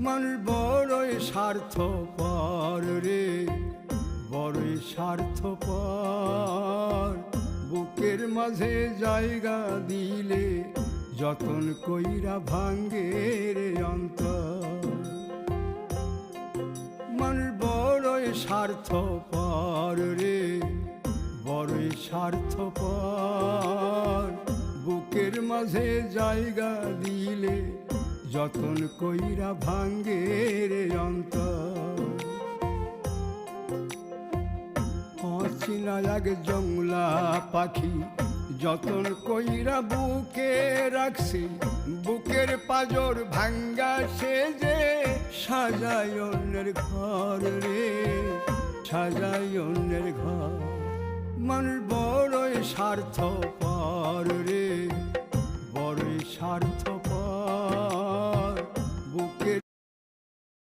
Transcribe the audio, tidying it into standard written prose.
মানুষ বড়ই স্বার্থপর রে, বড়ই স্বার্থপর। বুকের মাঝে জায়গা দিলে যতন কইরা ভাঙ্গে রে অন্তর। মানুষ বড়ই স্বার্থপর রে, বড়ই স্বার্থপর। বুকের মাঝে জায়গা দিলে যতন কইরা ভাঙ্গে রে অন্তর। অচিনা এক জংলা পাখি যতন কইরা বুকে রাখছি, বুকের পাজর ভাঙ্গা সে যে সাজায় অন্যের ঘর রে, সাজায় অন্যের ঘর। মানুষ বড়ই স্বার্থপর রে, বড়ই স্বার্থপর।